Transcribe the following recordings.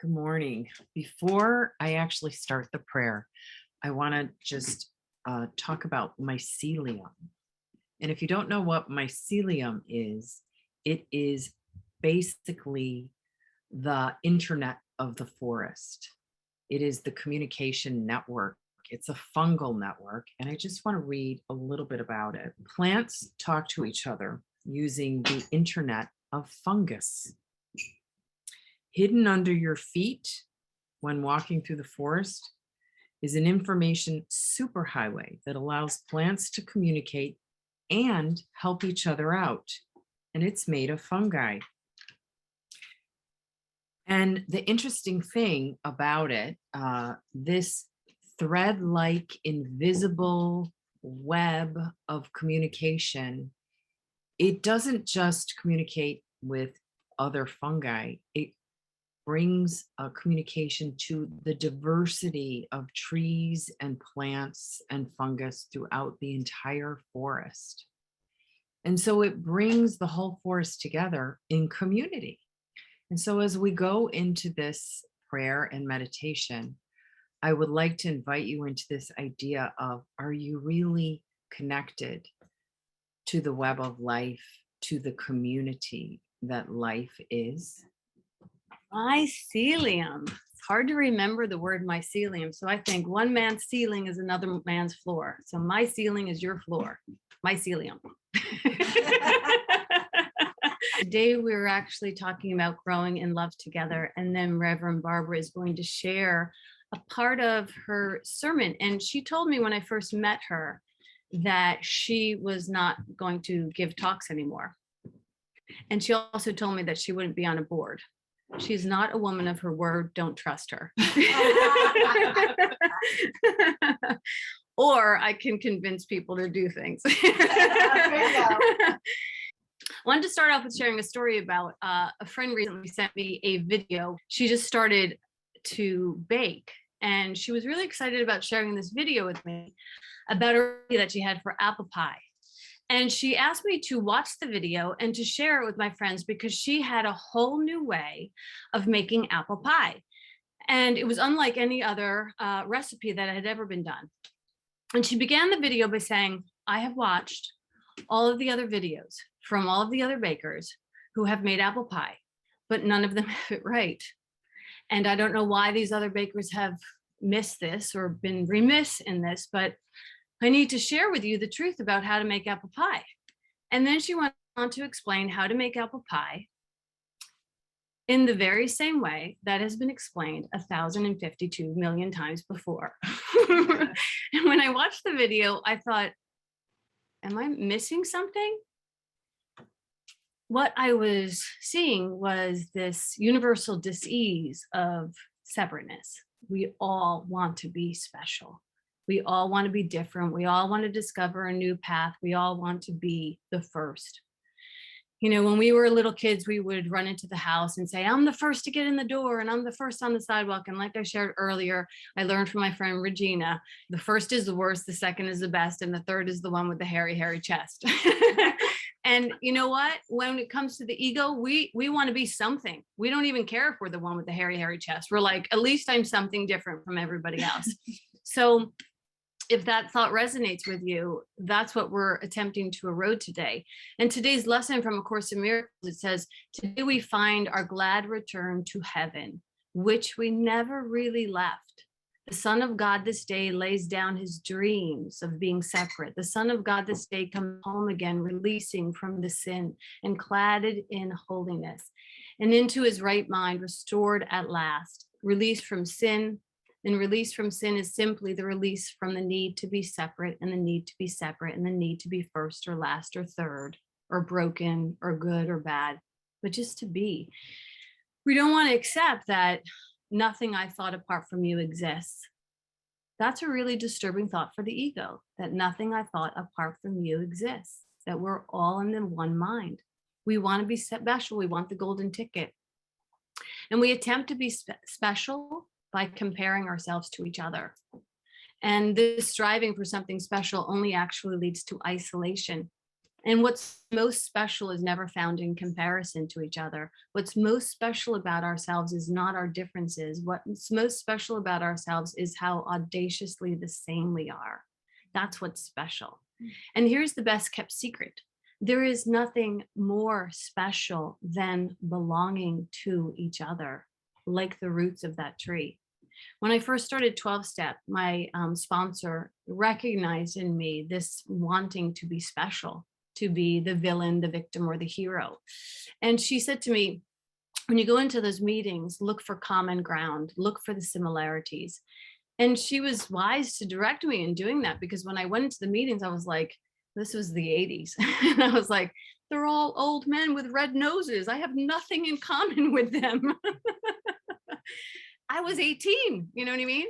Good morning. Before I actually start the prayer, I want to just talk about mycelium. And if you don't know what mycelium is, it is basically the internet of the forest. It is the communication network. It's a fungal network. And I just want to read a little bit about it. Plants talk to each other using the internet of fungus. Hidden under your feet when walking through the forest is an information superhighway that allows plants to communicate and help each other out. And it's made of fungi. And the interesting thing about it, this thread-like invisible web of communication, it doesn't just communicate with other fungi, it brings a communication to the diversity of trees and plants and fungus throughout the entire forest. And so it brings the whole forest together in community. And so as we go into this prayer and meditation, I would like to invite you into this idea of, are you really connected to the web of life, to the community that life is? Mycelium. It's hard to remember the word mycelium. So I think one man's ceiling is another man's floor. So my ceiling is your floor. Mycelium. Today we were actually talking about growing in love together. And then Reverend Barbara is going to share a part of her sermon. And she told me when I first met her that she was not going to give talks anymore. And she also told me that she wouldn't be on a board. She's not a woman of her word. Don't trust her. Or I can convince people to do things. I wanted to start off with sharing a story about a friend recently sent me a video. She just started to bake, and she was really excited about sharing this video with me about a recipe that she had for apple pie. And she asked me to watch the video and to share it with my friends because she had a whole new way of making apple pie. And it was unlike any other recipe that had ever been done. And she began the video by saying, I have watched all of the other videos from all of the other bakers who have made apple pie, but none of them have it right. And I don't know why these other bakers have missed this or been remiss in this, but I need to share with you the truth about how to make apple pie. And then she went on to explain how to make apple pie in the very same way that has been explained 1,052 million times before. And when I watched the video, I thought, am I missing something? What I was seeing was this universal dis-ease of separateness. We all want to be special. We all want to be different. We all want to discover a new path. We all want to be the first. You know, when we were little kids, we would run into the house and say, I'm the first to get in the door and I'm the first on the sidewalk. And like I shared earlier, I learned from my friend Regina, the first is the worst, the second is the best, and the third is the one with the hairy, hairy chest. And you know what? When it comes to the ego, we want to be something. We don't even care if we're the one with the hairy, hairy chest. We're like, at least I'm something different from everybody else. So if that thought resonates with you, that's what we're attempting to erode today. And today's lesson from A Course in Miracles, it says, today we find our glad return to heaven, which we never really left. The Son of God this day lays down his dreams of being separate. The Son of God this day comes home again, releasing from the sin and cladded in holiness, and into his right mind, restored at last, released from sin. And release from sin is simply the release from the need to be separate and the need to be separate and the need to be first or last or third or broken or good or bad, but just to be. We don't want to accept that nothing I thought apart from you exists. That's a really disturbing thought for the ego, that nothing I thought apart from you exists, that we're all in the one mind. We want to be special. We want the golden ticket. And we attempt to be special by comparing ourselves to each other. And this striving for something special only actually leads to isolation And what's most special is never found in comparison to each other. What's most special about ourselves is not our differences. What's most special about ourselves is how audaciously the same we are. That's what's special. And here's the best kept secret. There is nothing more special than belonging to each other, like the roots of that tree. When I first started 12 Step, my sponsor recognized in me this wanting to be special, to be the villain, the victim, or the hero. And she said to me, when you go into those meetings, look for common ground, look for the similarities. And she was wise to direct me in doing that, because when I went into the meetings, I was like, this was the 80s. And I was like, they're all old men with red noses. I have nothing in common with them. I was 18, you know what I mean?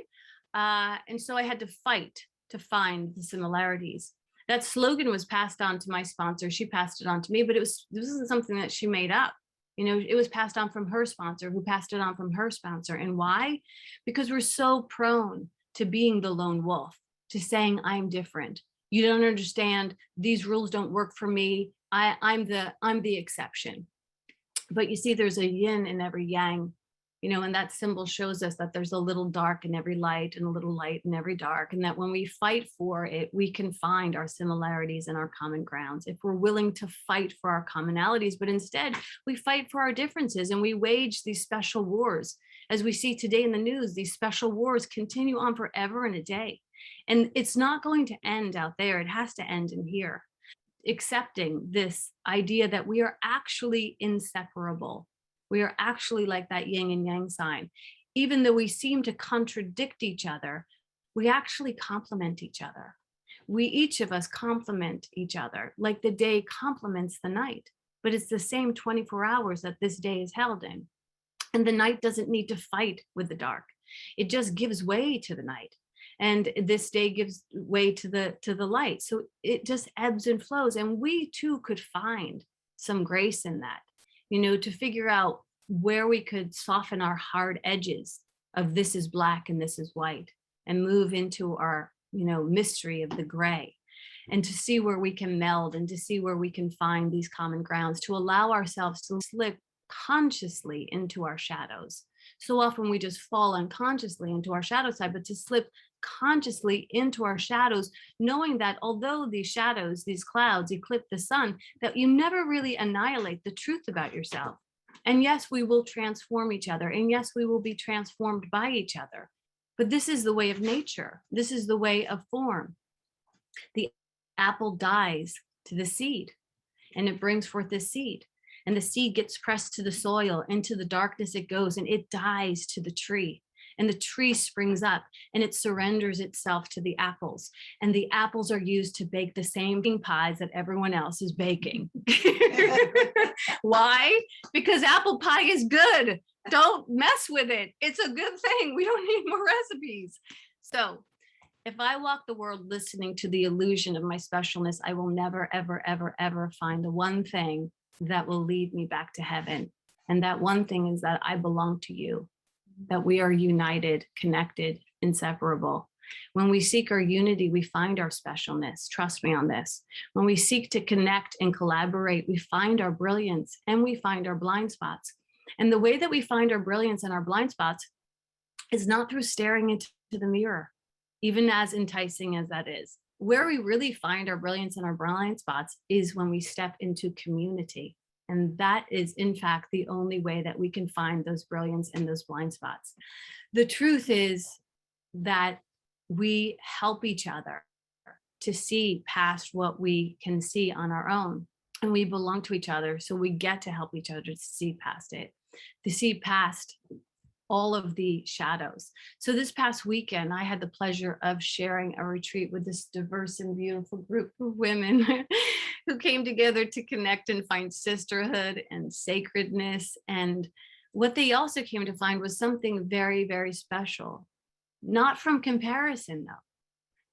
And so I had to fight to find the similarities. That slogan was passed on to my sponsor. She passed it on to me, but this isn't something that she made up. You know, it was passed on from her sponsor, who passed it on from her sponsor. And why? Because we're so prone to being the lone wolf, to saying, I'm different. You don't understand. These rules don't work for me. I'm the exception. But you see, there's a yin in every yang, you know, and that symbol shows us that there's a little dark in every light and a little light in every dark. And that when we fight for it, we can find our similarities and our common grounds if we're willing to fight for our commonalities. But instead, we fight for our differences and we wage these special wars. As we see today in the news, these special wars continue on forever and a day. And it's not going to end out there. It has to end in here. Accepting this idea that we are actually inseparable. We are actually like that yin and yang sign. Even though we seem to contradict each other, we actually complement each other. We, each of us, complement each other, like the day complements the night, but it's the same 24 hours that this day is held in. And the night doesn't need to fight with the dark. It just gives way to the night. And this day gives way to the light. So it just ebbs and flows. And we too could find some grace in that, you know, to figure out where we could soften our hard edges of this is black and this is white, and move into our, you know, mystery of the gray, and to see where we can meld and to see where we can find these common grounds, to allow ourselves to slip consciously into our shadows. So often we just fall unconsciously into our shadow side, but to slip consciously into our shadows, knowing that although these shadows, these clouds eclipse the sun, that you never really annihilate the truth about yourself. And yes, we will transform each other. And yes, we will be transformed by each other. But this is the way of nature. This is the way of form. The apple dies to the seed, and it brings forth the seed. And the seed gets pressed to the soil, into the darkness it goes, and it dies to the tree. And the tree springs up and it surrenders itself to the apples. And the apples are used to bake the same pies that everyone else is baking. Why? Because apple pie is good. Don't mess with it. It's a good thing. We don't need more recipes. So if I walk the world listening to the illusion of my specialness, I will never, ever, ever, ever find the one thing that will lead me back to heaven. And that one thing is that I belong to you, that we are united, connected, inseparable. When we seek our unity, we find our specialness. Trust me on this. When we seek to connect and collaborate, we find our brilliance and we find our blind spots. And the way that we find our brilliance and our blind spots is not through staring into the mirror, even as enticing as that is. Where we really find our brilliance and our blind spots is when we step into community. And that is, in fact, the only way that we can find those brilliance and those blind spots. The truth is that we help each other to see past what we can see on our own. And we belong to each other. So we get to help each other to see past it, to see past all of the shadows. So this past weekend, I had the pleasure of sharing a retreat with this diverse and beautiful group of women who came together to connect and find sisterhood and sacredness. And what they also came to find was something very, very special, not from comparison though.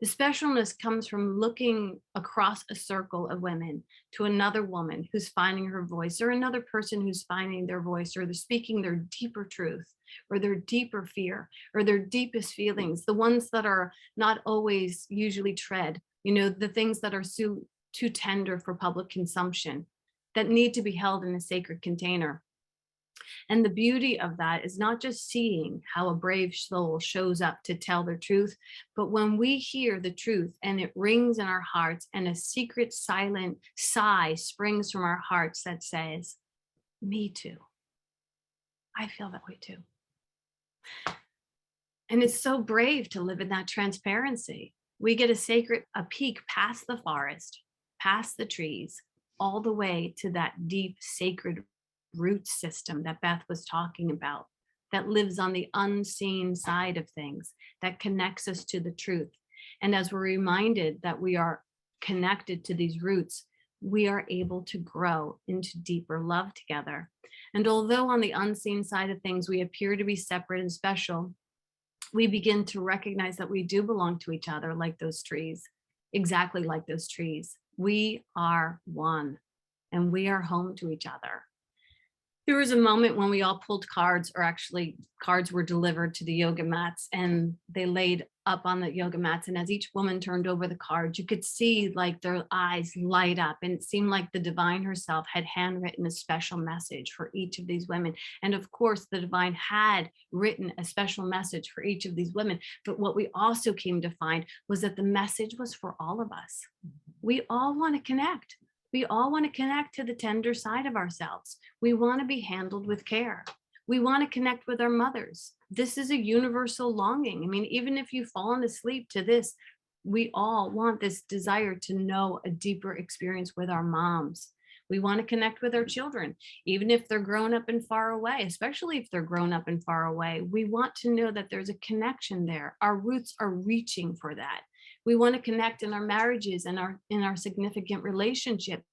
The specialness comes from looking across a circle of women to another woman who's finding her voice, or another person who's finding their voice, or they're speaking their deeper truth, or their deeper fear, or their deepest feelings, the ones that are not always usually tread, you know, the things that are too tender for public consumption, that need to be held in a sacred container. And the beauty of that is not just seeing how a brave soul shows up to tell their truth, but when we hear the truth and it rings in our hearts and a secret silent sigh springs from our hearts that says, me too. I feel that way too. And it's so brave to live in that transparency. We get a peek past the forest, past the trees, all the way to that deep sacred root system that Beth was talking about, that lives on the unseen side of things, that connects us to the truth. And as we're reminded that we are connected to these roots, we are able to grow into deeper love together. And although on the unseen side of things, we appear to be separate and special, we begin to recognize that we do belong to each other like those trees, exactly like those trees. We are one and we are home to each other. There was a moment when we all pulled cards, or actually cards were delivered to the yoga mats and they laid up on the yoga mats. And as each woman turned over the cards, you could see like their eyes light up, and it seemed like the divine herself had handwritten a special message for each of these women. And of course, the divine had written a special message for each of these women. But what we also came to find was that the message was for all of us. We all want to connect. We all want to connect to the tender side of ourselves. We want to be handled with care. We want to connect with our mothers. This is a universal longing. I mean, even if you've fallen asleep to this, we all want this desire to know a deeper experience with our moms. We want to connect with our children, even if they're grown up and far away, especially if they're grown up and far away. We want to know that there's a connection there. Our roots are reaching for that. We want to connect in our marriages and in our significant relationships.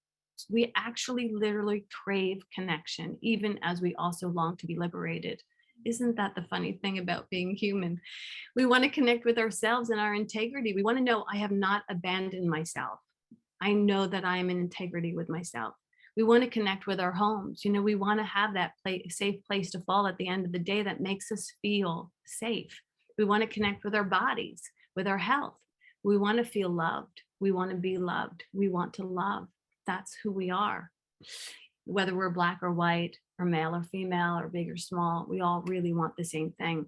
We actually literally crave connection, even as we also long to be liberated. Isn't that the funny thing about being human? We want to connect with ourselves and our integrity. We want to know I have not abandoned myself. I know that I am in integrity with myself. We want to connect with our homes. You know, we want to have that safe place to fall at the end of the day that makes us feel safe. We want to connect with our bodies, with our health. We want to feel loved. We want to be loved. We want to love. That's who we are. Whether we're Black or white or male or female or big or small, we all really want the same thing.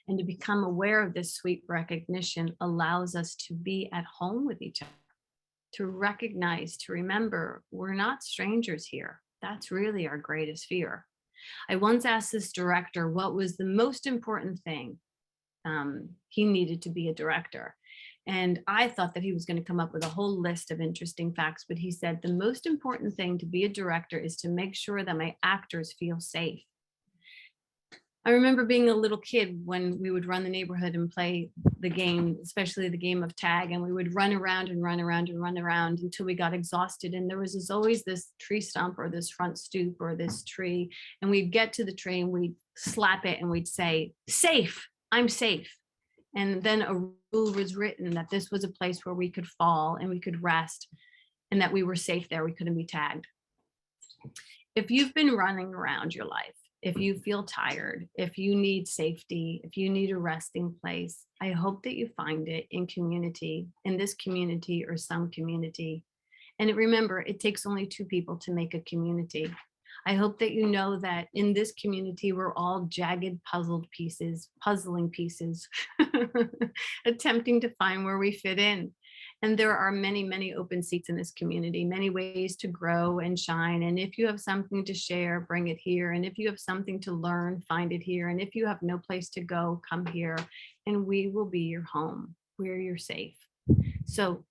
And to become aware of this sweet recognition allows us to be at home with each other, to recognize, to remember, we're not strangers here. That's really our greatest fear. I once asked this director what was the most important thing he needed to be a director. And I thought that he was going to come up with a whole list of interesting facts, but he said, the most important thing to be a director is to make sure that my actors feel safe. I remember being a little kid when we would run the neighborhood and play the game, especially the game of tag, and we would run around and run around and run around until we got exhausted. And there was always this tree stump or this front stoop or this tree, and we'd get to the tree and we'd slap it and we'd say, safe, I'm safe. And then a rule was written that this was a place where we could fall and we could rest and that we were safe there. We couldn't be tagged. If you've been running around your life, if you feel tired, if you need safety, if you need a resting place, I hope that you find it in community, in this community or some community. And remember, it takes only two people to make a community. I hope that you know that in this community, we're all jagged, puzzling pieces, attempting to find where we fit in. And there are many, many open seats in this community, many ways to grow and shine. And if you have something to share, bring it here. And if you have something to learn, find it here. And if you have no place to go, come here and we will be your home where you're safe. So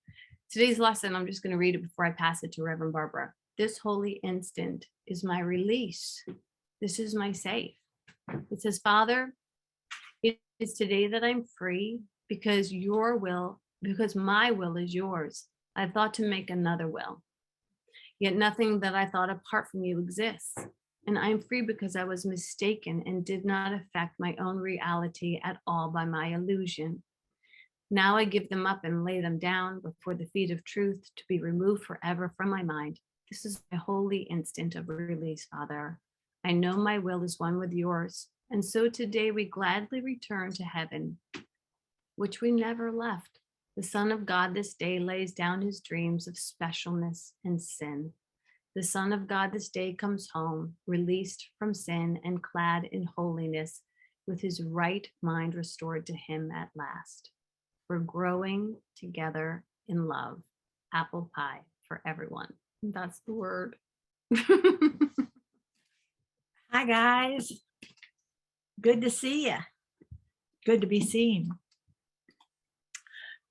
today's lesson, I'm just going to read it before I pass it to Reverend Barbara. This holy instant is my release. This is my safe. It says, Father, it is today that I'm free because my will is yours. I thought to make another will. Yet nothing that I thought apart from you exists. And I am free because I was mistaken and did not affect my own reality at all by my illusion. Now I give them up and lay them down before the feet of truth to be removed forever from my mind. This is a holy instant of release, Father. I know my will is one with yours. And so today we gladly return to heaven, which we never left. The Son of God this day lays down his dreams of specialness and sin. The Son of God this day comes home, released from sin and clad in holiness, with his right mind restored to him at last. We're growing together in love. Apple pie for everyone. That's the word. Hi, guys. Good to see you. Good to be seen.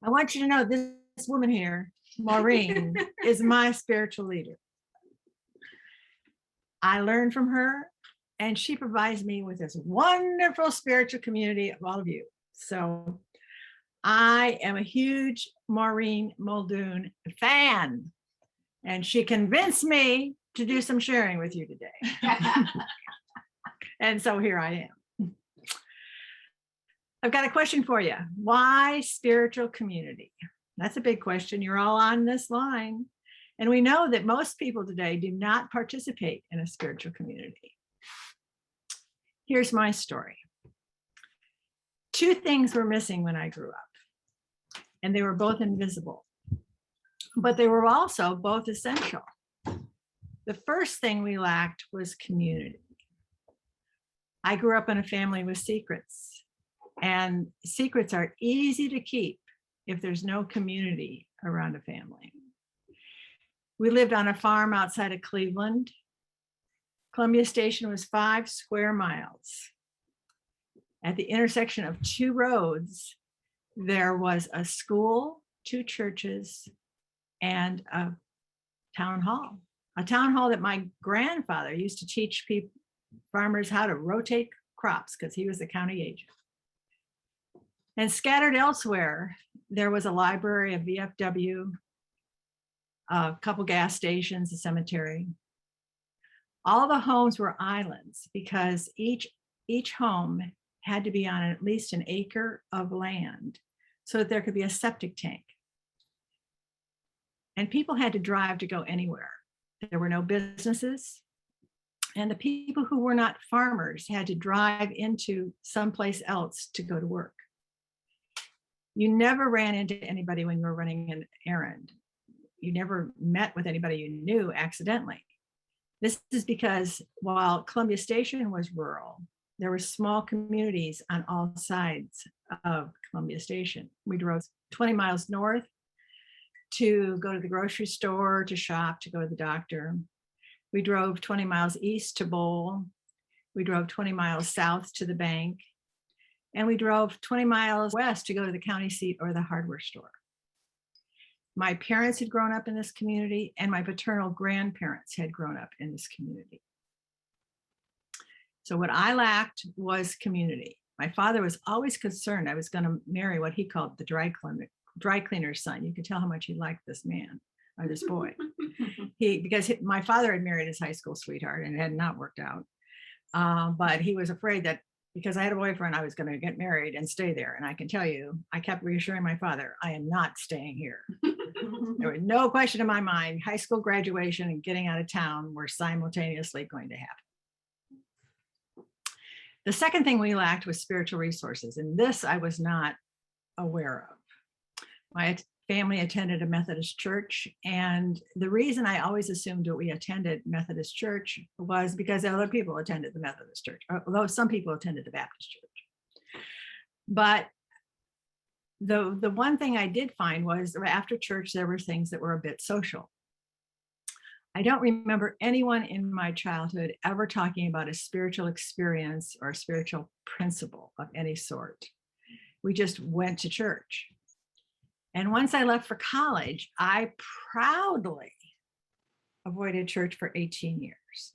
I want you to know this woman here, Maureen, is my spiritual leader. I learn from her, and she provides me with this wonderful spiritual community of all of you. So I am a huge Maureen Muldoon fan, and she convinced me to do some sharing with you today. And so here I am. I've got a question for you. Why spiritual community? That's a big question. You're all on this line. And we know that most people today do not participate in a spiritual community. Here's my story. Two things were missing when I grew up, and they were both invisible, but they were also both essential. The first thing we lacked was community. I grew up in a family with secrets, and secrets are easy to keep if there's no community around a family. We lived on a farm outside of Cleveland. Columbia Station was 5 square miles. At the intersection of 2 roads, there was a school, 2 churches, and a town hall. A town hall that my grandfather used to teach farmers how to rotate crops because he was the county agent. And scattered elsewhere, there was a library, a VFW, a couple gas stations, a cemetery. All the homes were islands because each home had to be on at least an acre of land so that there could be a septic tank. And people had to drive to go anywhere. There were no businesses. And the people who were not farmers had to drive into someplace else to go to work. You never ran into anybody when you were running an errand. You never met with anybody you knew accidentally. This is because while Columbia Station was rural, there were small communities on all sides of Columbia Station. We drove 20 miles north to go to the grocery store, to shop, to go to the doctor. We drove 20 miles east to bowl. We drove 20 miles south to the bank. And we drove 20 miles west to go to the county seat or the hardware store. My parents had grown up in this community, and my paternal grandparents had grown up in this community. So what I lacked was community. My father was always concerned I was going to marry what he called the dry cleaner's son. You could tell how much he liked this man or this boy. Because my father had married his high school sweetheart and it had not worked out. But he was afraid that because I had a boyfriend, I was going to get married and stay there. And I can tell you, I kept reassuring my father, I am not staying here. There was no question in my mind, high school graduation and getting out of town were simultaneously going to happen. The second thing we lacked was spiritual resources. And this I was not aware of. My family attended a Methodist church. And the reason I always assumed that we attended Methodist church was because other people attended the Methodist church, although some people attended the Baptist church. But the one thing I did find was after church, there were things that were a bit social. I don't remember anyone in my childhood ever talking about a spiritual experience or a spiritual principle of any sort. We just went to church. And once I left for college, I proudly avoided church for 18 years.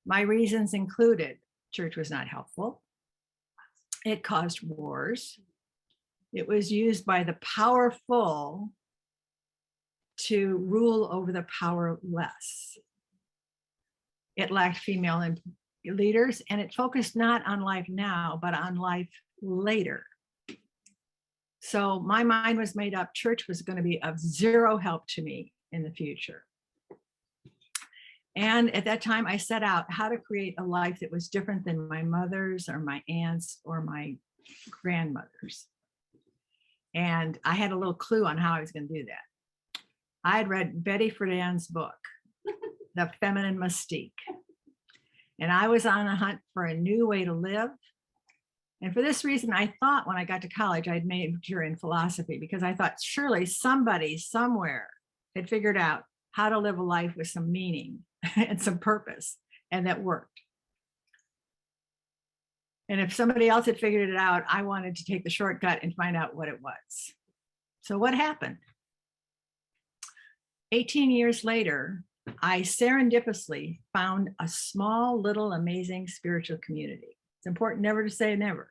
My reasons included church was not helpful. It caused wars. It was used by the powerful to rule over the powerless. It lacked female leaders, and it focused not on life now, but on life later. So my mind was made up, church was going to be of zero help to me in the future. And at that time, I set out how to create a life that was different than my mother's or my aunt's or my grandmother's. And I had a little clue on how I was going to do that. I had read Betty Friedan's book, The Feminine Mystique. And I was on a hunt for a new way to live. And for this reason, I thought when I got to college, I'd major in philosophy, because I thought surely somebody somewhere had figured out how to live a life with some meaning and some purpose, and that worked. And if somebody else had figured it out, I wanted to take the shortcut and find out what it was. So what happened? 18 years later, I serendipitously found a small, little, amazing spiritual community. It's important never to say never.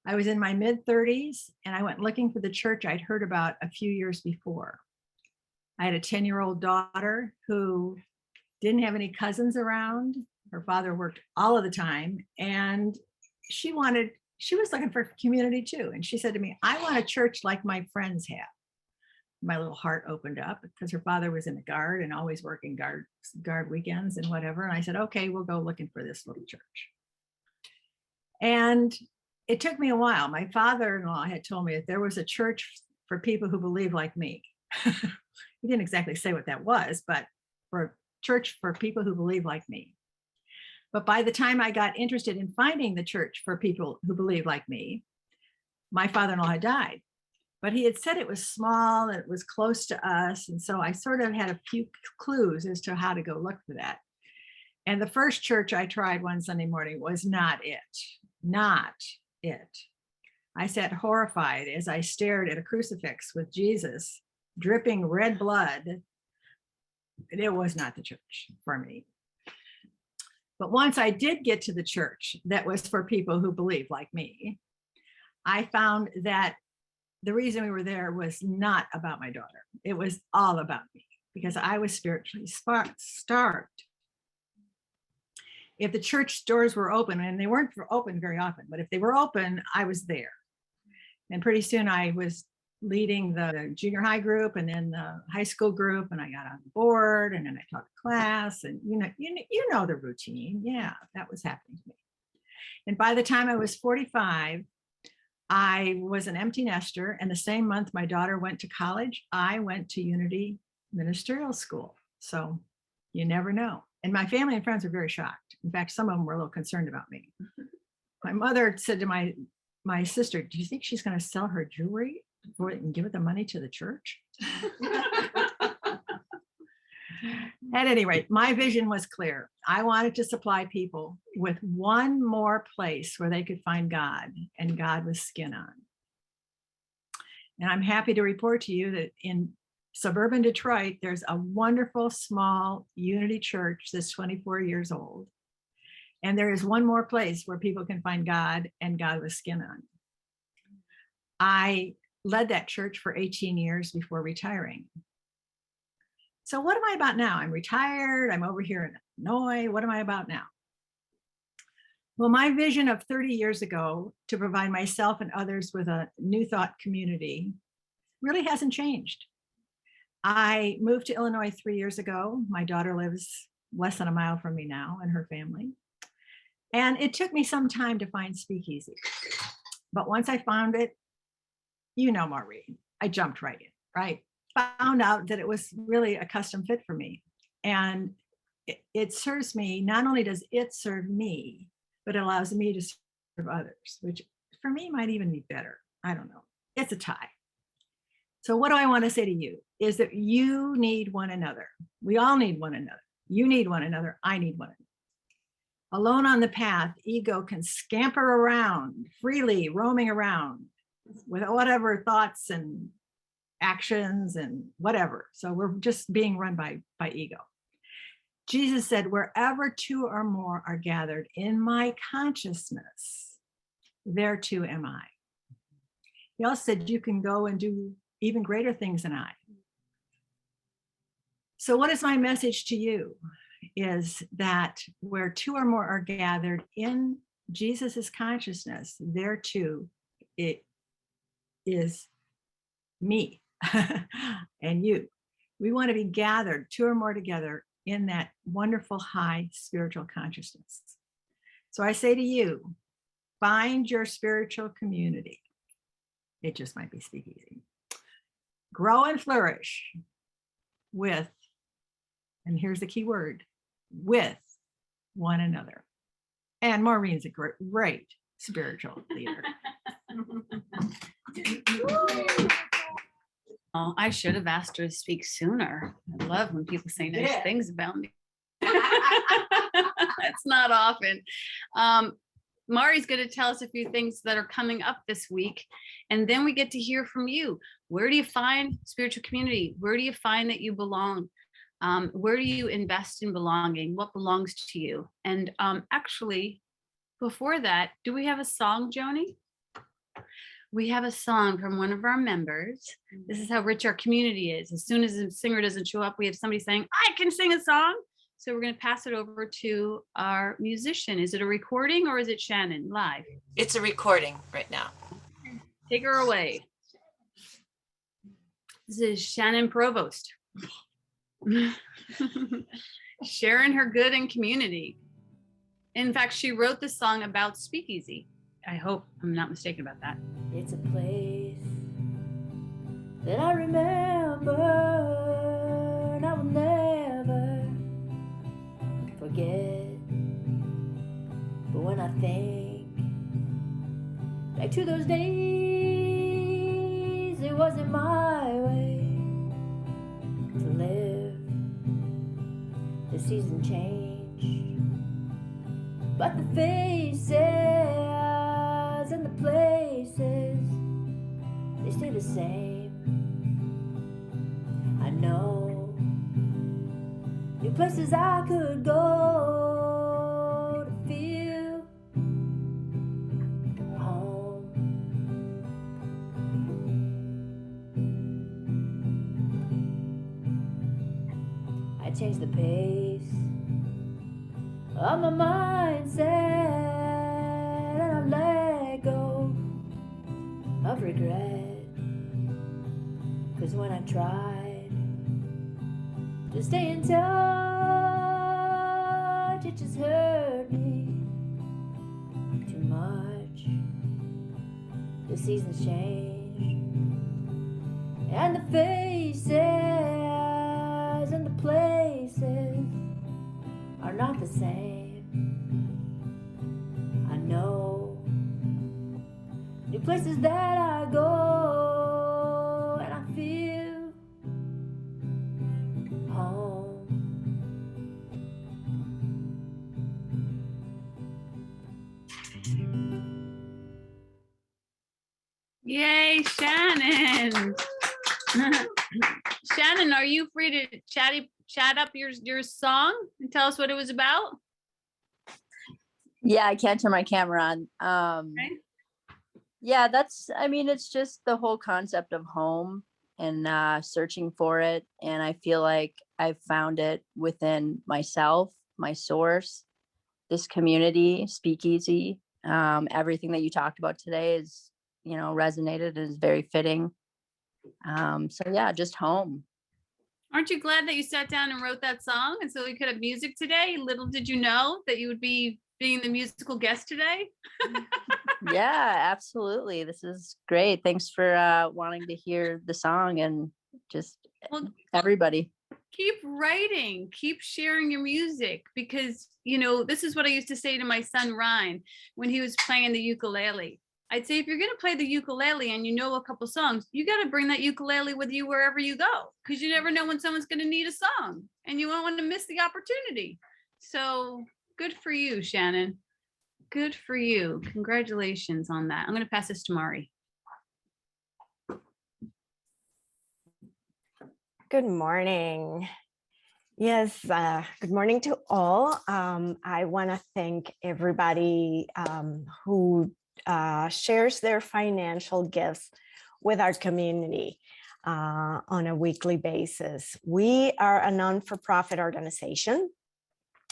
I was in my mid-30s and I went looking for the church I'd heard about a few years before. I had a 10-year-old daughter who didn't have any cousins around. Her father worked all of the time, and she was looking for community too. And she said to me, I want a church like my friends have. My little heart opened up, because her father was in the guard and always working guard weekends and whatever. And I said, okay, we'll go looking for this little church. And it took me a while. My father-in-law had told me that there was a church for people who believe like me. He didn't exactly say what that was, but for church for people who believe like me. But by the time I got interested in finding the church for people who believe like me, my father-in-law had died. But he had said it was small, and it was close to us. And so I sort of had a few clues as to how to go look for that. And the first church I tried one Sunday morning was not it. Not it. I sat horrified as I stared at a crucifix with Jesus dripping red blood. It was not the church for me. But once I did get to the church that was for people who believe like me, I found that the reason we were there was not about my daughter. It was all about me, because I was spiritually starved. If the church doors were open, and they weren't open very often, but if they were open, I was there. And pretty soon I was leading the junior high group and then the high school group, and I got on the board, and then I taught class, and you know the routine. Yeah, that was happening to me. And by the time I was 45, I was an empty nester, and the same month my daughter went to college, I went to Unity Ministerial School. So you never know. And my family and friends were very shocked. In fact, some of them were a little concerned about me. My mother said to my sister, do you think she's going to sell her jewelry and give it the money to the church? At any rate, my vision was clear. I wanted to supply people with one more place where they could find God, and God with skin on. And I'm happy to report to you that in suburban Detroit, there's a wonderful small Unity church that's 24 years old. And there is one more place where people can find God and God with skin on. I led that church for 18 years before retiring. So what am I about now? I'm retired. I'm over here in Illinois. What am I about now? Well, my vision of 30 years ago to provide myself and others with a new thought community really hasn't changed. I moved to Illinois 3 years ago. My daughter lives less than a mile from me now, and her family. And it took me some time to find Speakeasy. But once I found it, you know, Maureen, I jumped right in, right? Found out that it was really a custom fit for me. And it serves me, not only does it serve me, but it allows me to serve others, which for me might even be better. I don't know. It's a tie. So what do I want to say to you is that you need one another. We all need one another. You need one another. I need one another. Alone on the path, ego can scamper around, freely roaming around with whatever thoughts and actions and whatever. So we're just being run by ego. Jesus said, wherever two or more are gathered in my consciousness, there too am I. He also said, you can go and do even greater things than I. So what is my message to you? Is that where two or more are gathered in Jesus's consciousness, there too it is me and you. We want to be gathered, two or more together, in that wonderful high spiritual consciousness. So I say to you, find your spiritual community. it just might be speakeasy. Grow and flourish with, and here's the key word, with one another. And Maureen's a great spiritual leader. Oh, I should have asked her to speak sooner. I love when people say nice things about me. It's not often. Mari's going to tell us a few things that are coming up this week, and then we get to hear from you. Where do you find spiritual community? Where do you find that you belong? Where do you invest in belonging? What belongs to you? And actually, before that, do we have a song, Joni? We have a song from one of our members. This is how rich our community is. As soon as a singer doesn't show up, we have somebody saying, I can sing a song. So we're going to pass it over to our musician. Is it a recording or is it Shannon live? It's a recording right now. Take her away. This is Shannon Provost. Sharing her good in community. In fact, she wrote the song about speakeasy. I hope I'm not mistaken about that. It's a place that I remember and I will never forget. But when I think back to those days, it wasn't my way to live. The season changed, but the faces and the places, they stay the same. I know new places I could go to feel home. I changed the pace of my mindset, and I let go of regret. 'Cause when I tried to stay in touch, it just hurt me too much. The seasons changed, and the faces and the places are not the same. I know new places that I go and I feel home. Yay, Shannon. Shannon, are you free to chat up your song and tell us what it was about? Yeah, I can't turn my camera on. Okay. Yeah, it's just the whole concept of home and searching for it. And I feel like I've found it within myself, my source, this community, speakeasy. Everything that you talked about today is, resonated and is very fitting. So yeah, just home. Aren't you glad that you sat down and wrote that song? And so we could have music today. Little did you know that you would be being the musical guest today. Yeah, absolutely. This is great. Thanks for wanting to hear the song and just everybody. Keep writing, keep sharing your music, because, this is what I used to say to my son, Ryan, when he was playing the ukulele. I'd say, if you're going to play the ukulele and a couple songs, you got to bring that ukulele with you wherever you go, because you never know when someone's going to need a song and you won't want to miss the opportunity. So good for you, Shannon. Good for you. Congratulations on that. I'm going to pass this to Mari. Good morning. Yes, good morning to all. I want to thank everybody who shares their financial gifts with our community on a weekly basis. We are a non-for-profit organization,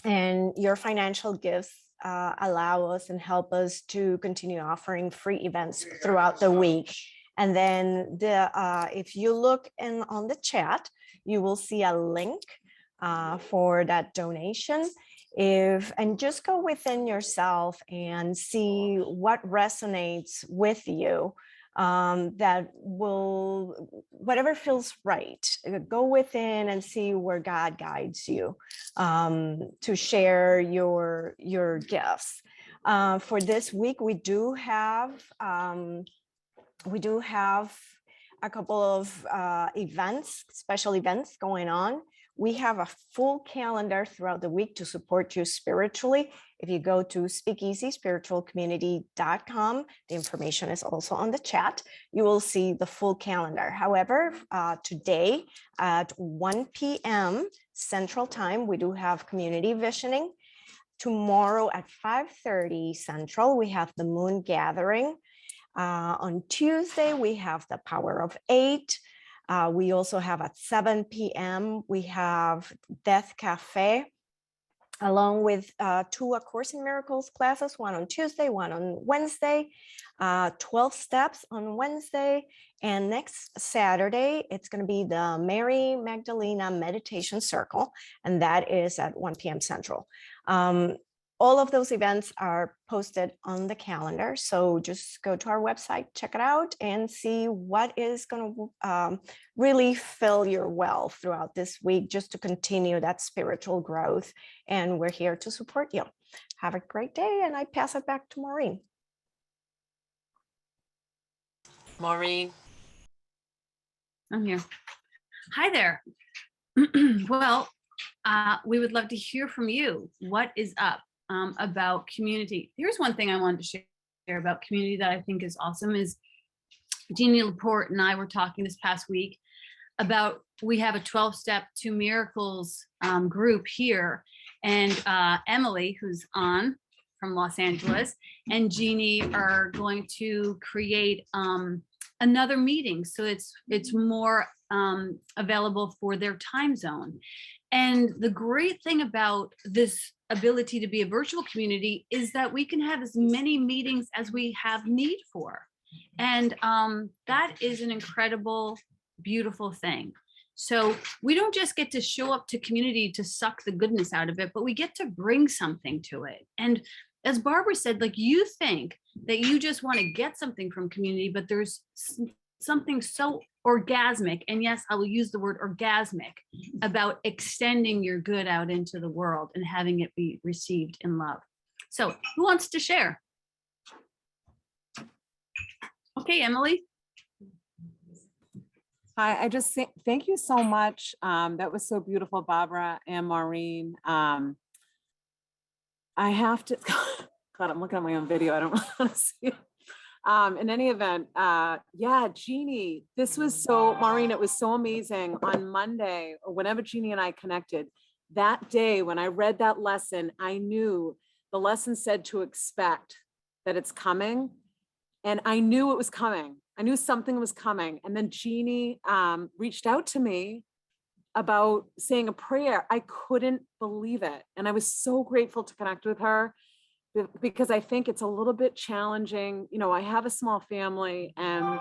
and your financial gifts allow us and help us to continue offering free events throughout the week. And then if you look on the chat, you will see a link for that donation. And just go within yourself and see what resonates with you. that will, whatever feels right, go within and see where God guides you to share your gifts. For this week, we do have a couple of events, special events going on. We have a full calendar throughout the week to support you spiritually. If you go to speakeasyspiritualcommunity.com, the information is also on the chat. You will see the full calendar. However, today at 1 p.m. Central Time, we do have community visioning. Tomorrow at 5:30 Central, we have the Moon Gathering. On Tuesday, we have the Power of 8. We also have at 7 p.m., we have Death Cafe, along with 2 A Course in Miracles classes, one on Tuesday, one on Wednesday, 12 Steps on Wednesday. And next Saturday, it's going to be the Mary Magdalena Meditation Circle, and that is at 1 p.m. Central. All of those events are posted on the calendar. So just go to our website, check it out, and see what is going to really fill your well throughout this week, just to continue that spiritual growth. And we're here to support you. Have a great day. And I pass it back to Maureen. Maureen. I'm here. Hi there. Well, we would love to hear from you. What is up about community? Here's one thing I wanted to share about community that I think is awesome is Jeannie Laporte and I were talking this past week about, we have a 12-step to miracles group here, and Emily, who's on from Los Angeles, and Jeannie are going to create another meeting, so it's more available for their time zone. And the great thing about this ability to be a virtual community is that we can have as many meetings as we have need for. And that is an incredible, beautiful thing. So we don't just get to show up to community to suck the goodness out of it, but we get to bring something to it. And as Barbara said, like, you think that you just want to get something from community, but there's something so orgasmic, and yes, I will use the word orgasmic, about extending your good out into the world and having it be received in love. So who wants to share? Okay, Emily. Hi, I just thank you so much. That was so beautiful, Barbara and Maureen. I have to, God, I'm looking at my own video. I don't want to see it. In any event, yeah, Jeannie, this was so, Maureen, it was so amazing. On Monday, or whenever Jeannie and I connected, that day when I read that lesson, I knew the lesson said to expect that it's coming. And I knew it was coming. I knew something was coming. And then Jeannie reached out to me about saying a prayer. I couldn't believe it. And I was so grateful to connect with her, because I think it's a little bit challenging. You know, I have a small family, and,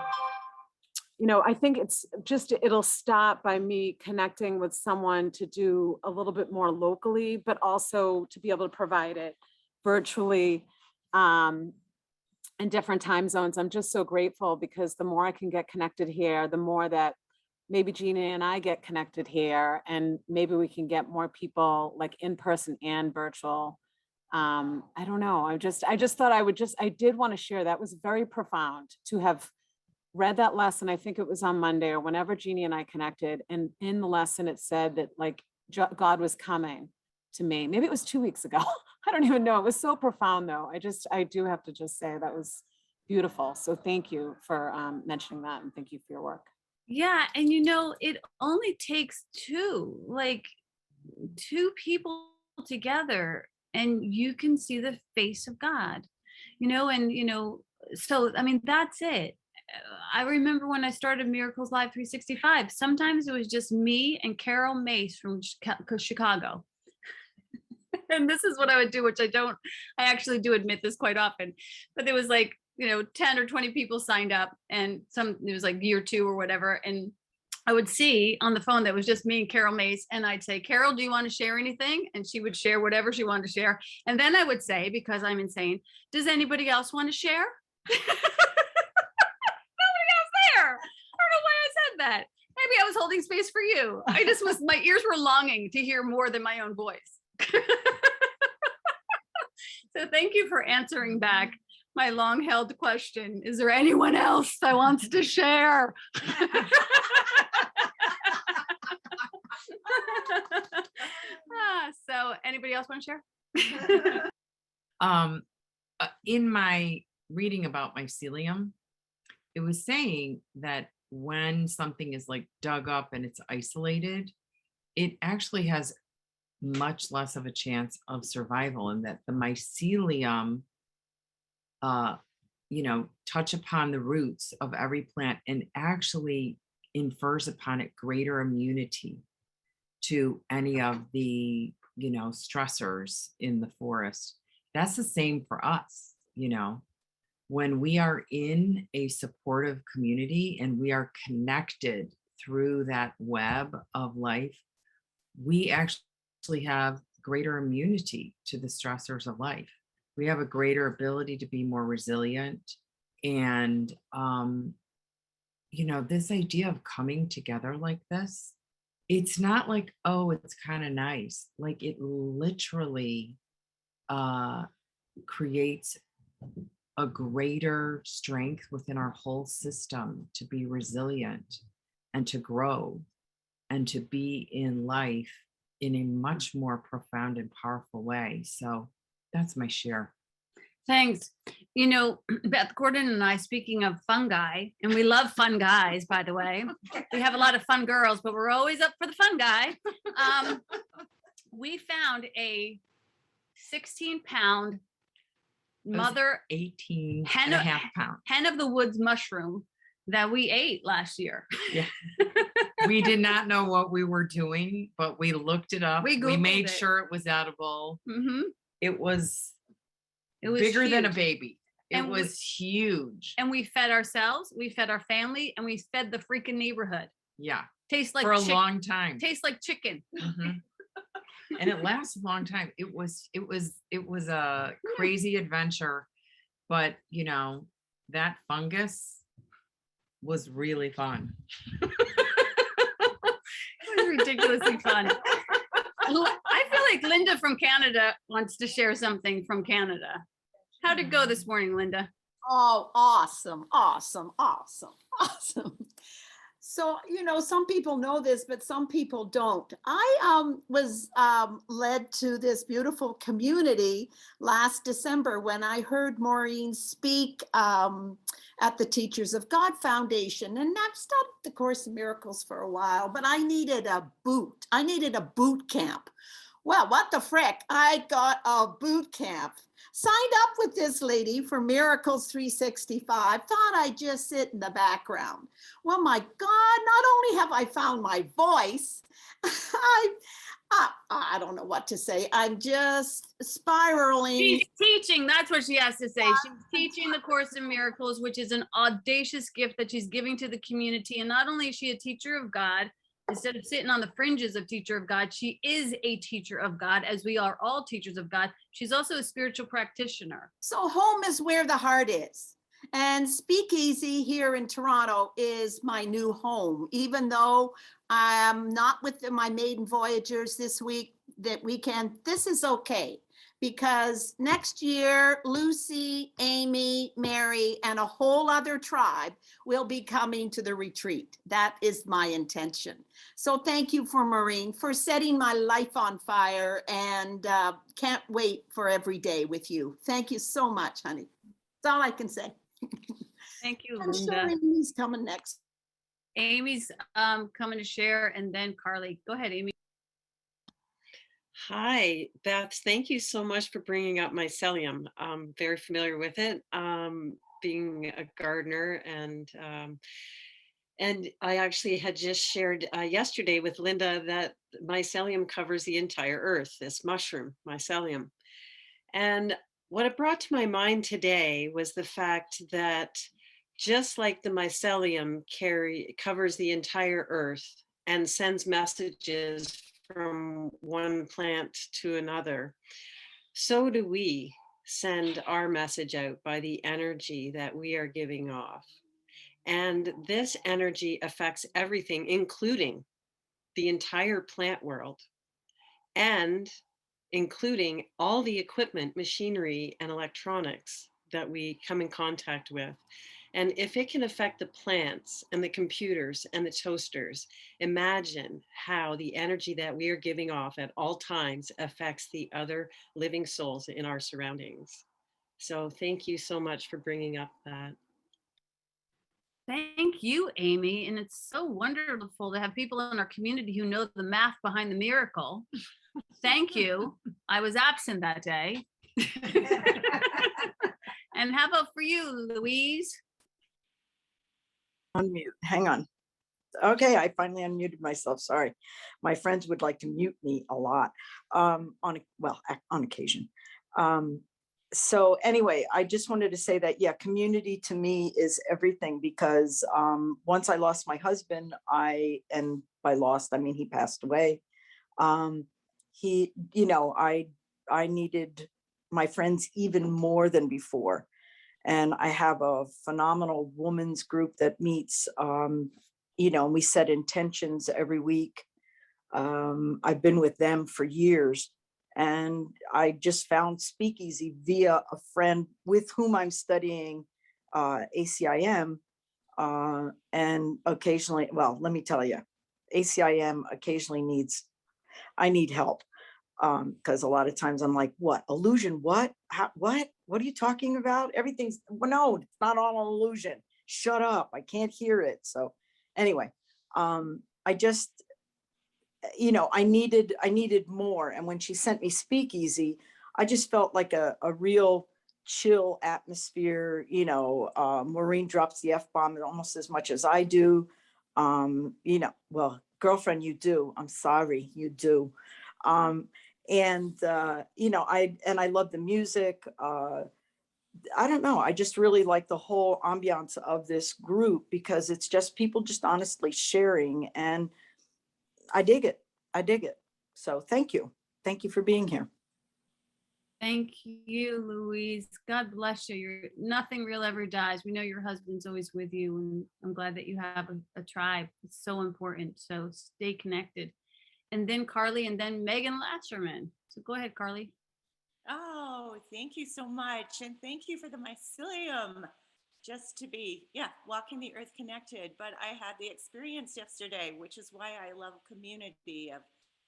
you know, I think it's just, it'll stop by me connecting with someone to do a little bit more locally, but also to be able to provide it virtually in different time zones. I'm just so grateful, because the more I can get connected here, the more that maybe Jeannie and I get connected here, and maybe we can get more people like in person and virtual. I don't know. I just thought I did want to share. That was very profound to have read that lesson. I think it was on Monday or whenever Jeannie and I connected. And in the lesson, it said that like God was coming to me. Maybe it was 2 weeks ago. I don't even know. It was so profound though. I do have to just say that was beautiful. So thank you for mentioning that, and thank you for your work. Yeah. And you know, it only takes two people together, and you can see the face of God, you know, and, you know, so, I mean, that's it. I remember when I started Miracles Live 365, sometimes it was just me and Carol Mace from Chicago. And this is what I would do, which I actually do admit this quite often, but there was like, you know, 10 or 20 people signed up, and it was like year 2 or whatever. And I would see on the phone that was just me and Carol Mace, and I'd say, Carol, do you want to share anything? And she would share whatever she wanted to share. And then I would say, because I'm insane, does anybody else want to share? No that. Maybe I was holding space for you. My ears were longing to hear more than my own voice. So thank you for answering back my long held question. Is there anyone else that wants to share? So anybody else want to share? In my reading about mycelium, it was saying that when something is like dug up and it's isolated, it actually has much less of a chance of survival, and that the mycelium touch upon the roots of every plant and actually infers upon it greater immunity to any of the stressors in the forest. That's the same for us. When we are in a supportive community and we are connected through that web of life, we actually have greater immunity to the stressors of life. We have a greater ability to be more resilient. And, this idea of coming together like this, it's not like, oh, it's kind of nice. Like, it literally creates a greater strength within our whole system to be resilient and to grow and to be in life in a much more profound and powerful way. So that's my share. Thanks. Beth Gordon and I, speaking of fungi, and we love fun guys, by the way. We have a lot of fun girls, but we're always up for the fun guy. We found a 16-pound mother 18 hen, and a half pounds. Hen of the woods mushroom that we ate last year. Yeah. We did not know what we were doing, but we looked it up. We made sure it was edible. Mm-hmm. It was bigger huge. Than a baby. It was huge. And we fed ourselves, we fed our family, and we fed the freaking neighborhood. Yeah. Tastes like for a long time. Tastes like chicken. Mm-hmm. And it lasts a long time. It was a crazy adventure, but that fungus was really fun. It was ridiculously fun. I feel like Linda from Canada wants to share something from Canada. How'd it go this morning, Linda? Oh, awesome. So, some people know this, but some people don't. I was led to this beautiful community last December when I heard Maureen speak at the Teachers of God Foundation. And I've studied the Course in Miracles for a while, but I needed a boot. I needed a boot camp. Well, what the frick? I got a boot camp. Signed up with this lady for Miracles 365. Thought I'd just sit in the background. Well, my God, not only have I found my voice, I don't know what to say. I'm just spiraling. She's teaching. That's what she has to say. She's teaching the Course in Miracles, which is an audacious gift that she's giving to the community. And not only is she a teacher of God, instead of sitting on the fringes of teacher of God, she is a teacher of God, as we are all teachers of God. She's also a spiritual practitioner. So home is where the heart is. And Speakeasy here in Toronto is my new home, even though I'm not with my maiden voyagers this weekend. This is okay, because next year, Lucy, Amy, Mary, and a whole other tribe will be coming to the retreat. That is my intention. So thank you for Maureen for setting my life on fire, and can't wait for every day with you. Thank you so much, honey. That's all I can say. Thank you, I'm Linda. sure Amy's coming next. Amy's coming to share, and then Carly. Go ahead, Amy. Hi, Beth. Thank you so much for bringing up mycelium. I'm very familiar with it, being a gardener, and I actually had just shared yesterday with Linda that mycelium covers the entire earth, this mushroom, mycelium. And what it brought to my mind today was the fact that just like the mycelium covers the entire earth and sends messages from one plant to another, so do we send our message out by the energy that we are giving off. And this energy affects everything, including the entire plant world, and including all the equipment, machinery, and electronics that we come in contact with. And if it can affect the plants and the computers and the toasters, imagine how the energy that we are giving off at all times affects the other living souls in our surroundings. So thank you so much for bringing up that. Thank you, Amy. And it's so wonderful to have people in our community who know the math behind the miracle. Thank you. I was absent that day. And how about for you, Louise? Unmute. Hang on. Okay, I finally unmuted myself. Sorry. My friends would like to mute me a lot on occasion. So anyway, I just wanted to say that, yeah, community to me is everything, because once I lost my husband, and by lost, I mean he passed away. I needed my friends even more than before. And I have a phenomenal women's group that meets, and we set intentions every week. I've been with them for years. And I just found Speakeasy via a friend with whom I'm studying ACIM. And occasionally, well, let me tell you, ACIM occasionally I need help. Because a lot of times I'm like, what, illusion? What? What are you talking about? Everything's, well, no, it's not all an illusion. Shut up. I can't hear it. So anyway, I just, I needed more. And when she sent me Speakeasy, I just felt like a real chill atmosphere. Maureen drops the F-bomb almost as much as I do. Well, girlfriend, you do. I'm sorry, you do. I love the music. I don't know. I just really like the whole ambiance of this group, because it's just people just honestly sharing, and I dig it. So thank you. Thank you for being here. Thank you, Louise. God bless you. Nothing real ever dies. We know your husband's always with you, and I'm glad that you have a tribe. It's so important. So stay connected. And then Carly, and then Megan Latcherman. So go ahead, Carly. Oh, thank you so much. And thank you for the mycelium, just to be, walking the earth connected. But I had the experience yesterday, which is why I love community, of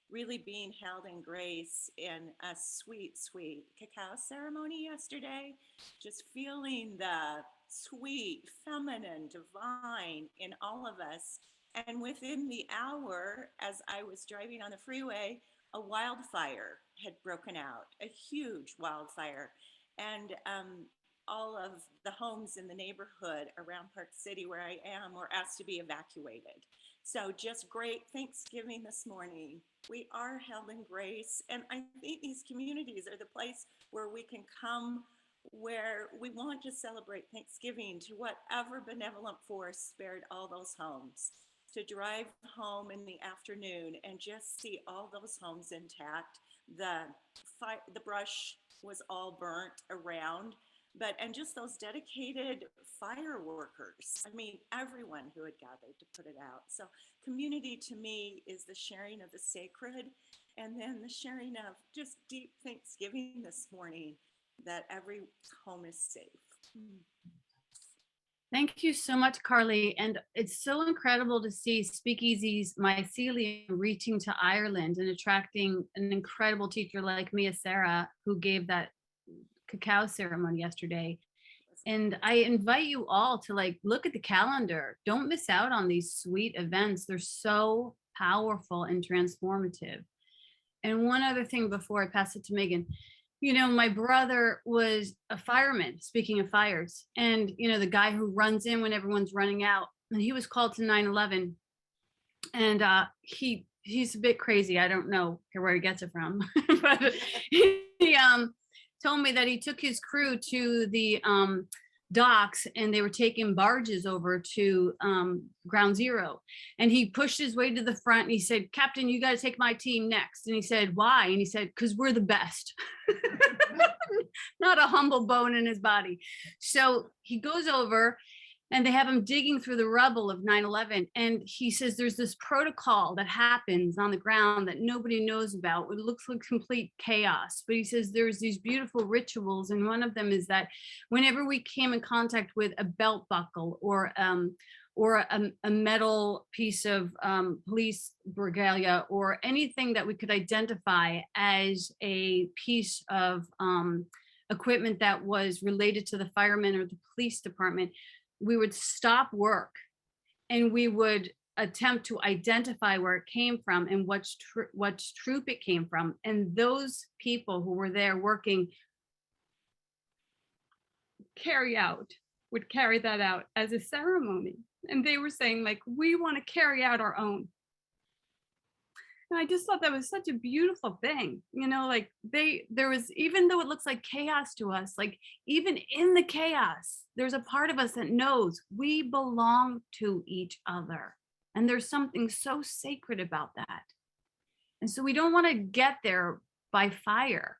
really being held in grace in a sweet, sweet cacao ceremony yesterday. Just feeling the sweet, feminine, divine in all of us. And within the hour, as I was driving on the freeway, a wildfire had broken out, a huge wildfire. And all of the homes in the neighborhood around Park City, where I am, were asked to be evacuated. So just great Thanksgiving this morning. We are held in grace. And I think these communities are the place where we can come, where we want to celebrate Thanksgiving to whatever benevolent force spared all those homes, to drive home in the afternoon and just see all those homes intact. The brush was all burnt around, and just those dedicated fire workers. I mean, everyone who had gathered to put it out. So community to me is the sharing of the sacred, and then the sharing of just deep Thanksgiving this morning, that every home is safe. Thank you so much, Carly. And it's so incredible to see Speakeasy's Mycelium reaching to Ireland and attracting an incredible teacher like Mia Sarah, who gave that cacao ceremony yesterday. And I invite you all to look at the calendar. Don't miss out on these sweet events. They're so powerful and transformative. And one other thing before I pass it to Megan. My brother was a fireman, speaking of fires, and, the guy who runs in when everyone's running out, and he was called to 9/11, and he's a bit crazy. I don't know where he gets it from, but he told me that he took his crew to the docks, and they were taking barges over to ground zero, and he pushed his way to the front, and he said, "Captain, you got to take my team next." And he said, "Why?" And he said, "Because we're the best." Not a humble bone in his body. So he goes over, and they have him digging through the rubble of 9/11. And he says there's this protocol that happens on the ground that nobody knows about. It looks like complete chaos, but he says there's these beautiful rituals, and one of them is that whenever we came in contact with a belt buckle or a metal piece of police regalia or anything that we could identify as a piece of equipment that was related to the firemen or the police department, we would stop work and we would attempt to identify where it came from and which troop it came from. And those people who were there working would carry that out as a ceremony. And they were saying, like, we want to carry out our own. And I just thought that was such a beautiful thing, you know, like there was, even though it looks like chaos to us, like even in the chaos, there's a part of us that knows we belong to each other. And there's something so sacred about that. And so we don't want to get there by fire.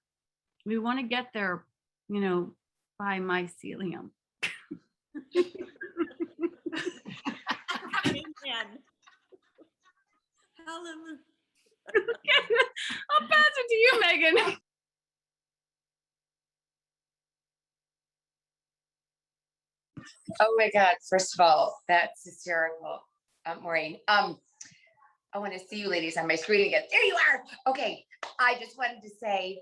We want to get there, you know, by mycelium. Amen. Hallelujah. I'll pass it to you, Megan. Oh my God. First of all, that's hysterical, Maureen. I want to see you ladies on my screen again. There you are. Okay. I just wanted to say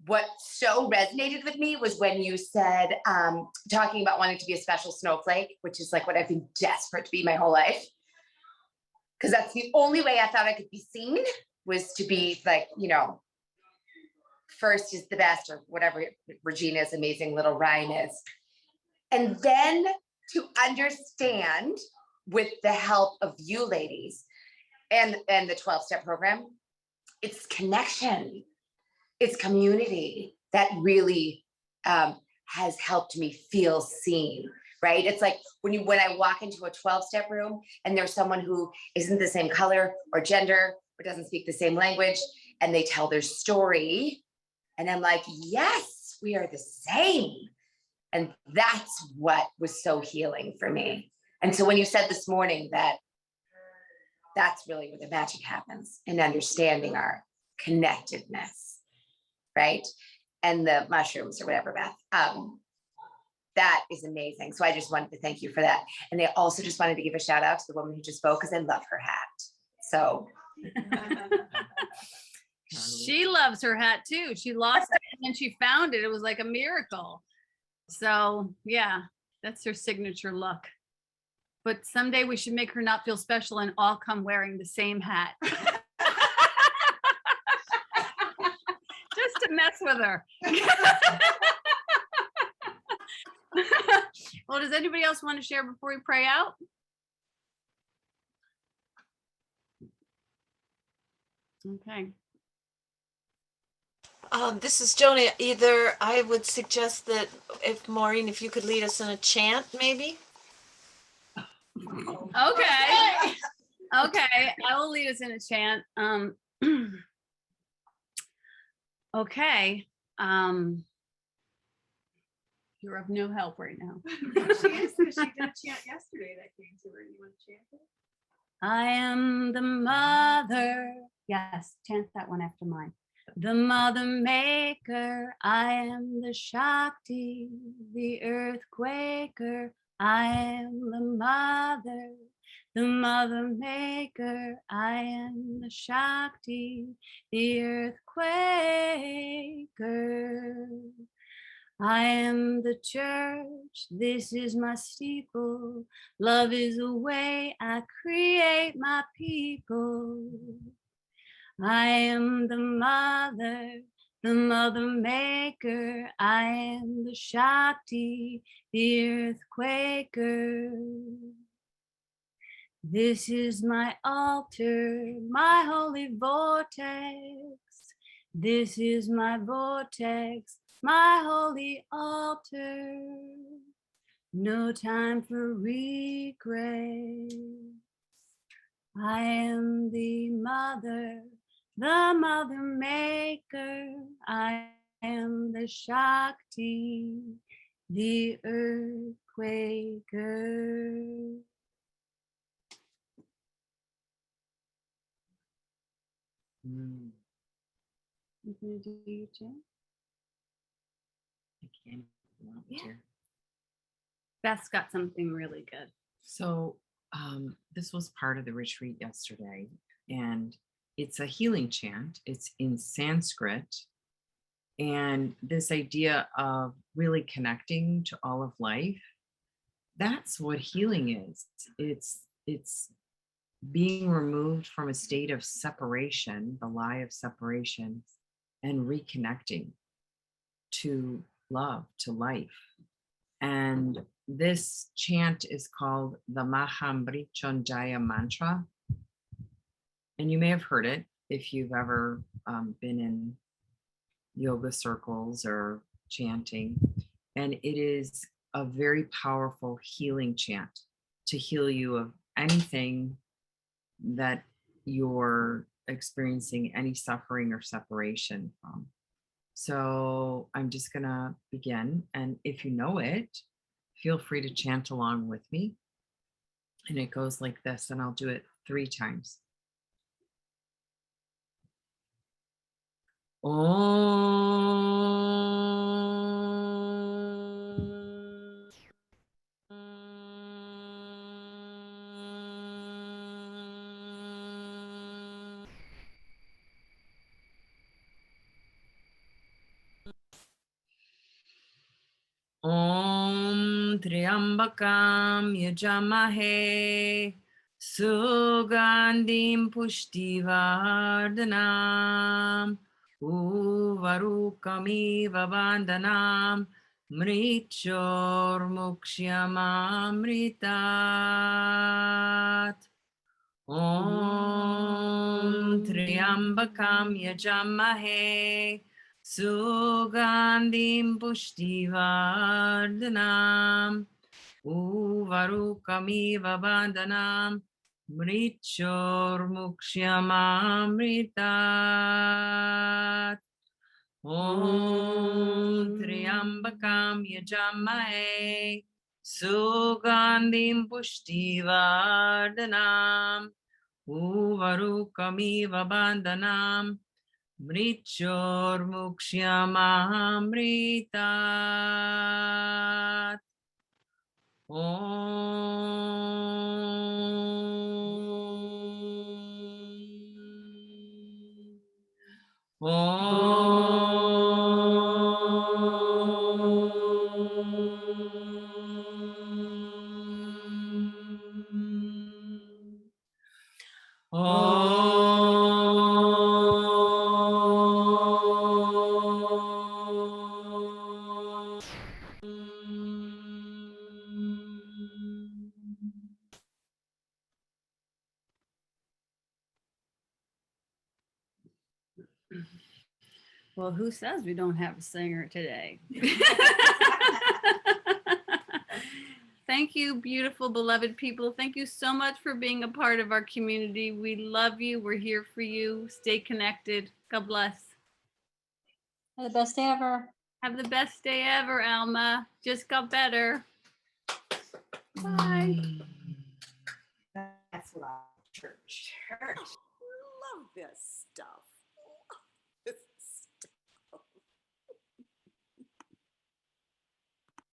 what so resonated with me was when you said, talking about wanting to be a special snowflake, which is like what I've been desperate to be my whole life. Because that's the only way I thought I could be seen, was to be like, you know, first is the best, or whatever Regina's amazing little rhyme is. And then to understand, with the help of you ladies and the 12-step program, it's connection, it's community that really has helped me feel seen. Right? It's like when I walk into a 12-step room and there's someone who isn't the same color or gender or doesn't speak the same language, and they tell their story, and I'm like, yes, we are the same. And that's what was so healing for me. And so when you said this morning that that's really where the magic happens, in understanding our connectedness, right? And the mushrooms or whatever, Beth. That is amazing. So I just wanted to thank you for that. And I also just wanted to give a shout out to the woman who just spoke, because I love her hat. So she loves her hat too. She lost it and then she found it. It was like a miracle. So yeah, that's her signature look. But someday we should make her not feel special and all come wearing the same hat. Just to mess with her. Well, does anybody else want to share before we pray out? Okay. This is Joni. Either I would suggest that if Maureen, if you could lead us in a chant, maybe. Okay. Okay, I will lead us in a chant. Okay. You're of no help right now. She did a chant yesterday that came to her. You want to chant it? I am the mother. Yes, chant that one after mine. The mother maker. I am the Shakti, the earthquaker. I am the mother maker. I am the Shakti, the earthquaker. I am the church, this is my steeple. Love is the way I create my people. I am the mother maker. I am the Shakti, the earthquaker. This is my altar, my holy vortex. This is my vortex, my holy altar. No time for regret. I am the mother maker. I am the Shakti, the earthquaker. You gonna do your chant? I can't. want Yeah. to. Beth's got something really good. So this was part of the retreat yesterday, and it's a healing chant. It's in Sanskrit. And this idea of really connecting to all of life, that's what healing is. It's being removed from a state of separation, the lie of separation, and reconnecting to love, to life. And this chant is called the Mahambrichon Jaya mantra. And you may have heard it if you've ever been in yoga circles or chanting. And it is a very powerful healing chant to heal you of anything that you're experiencing any suffering or separation from. So I'm just going to begin. And if you know it, feel free to chant along with me. And it goes like this, and I'll do it 3 times. Om Triambakam Yajamahe Sugandim Pushtivardhanam Uvarukamiva Bandhanam Mrichor Mukshyamamritat Om Triambakam Yajamahe Sugandim Pushtivardhanam Uvarukamiva Bandhanam Mrichor Mukshyamamritat Om Triambakam Yajamahe Sugandim Pushtivardhanam Uvarukamiva Bandhanam Mrichor Mukshyamamritat Well, who says we don't have a singer today? Thank you, beautiful, beloved people. Thank you so much for being a part of our community. We love you. We're here for you. Stay connected. God bless. Have the best day ever. Have the best day ever, Alma. Just got better. Bye. That's what I church. Love this stuff.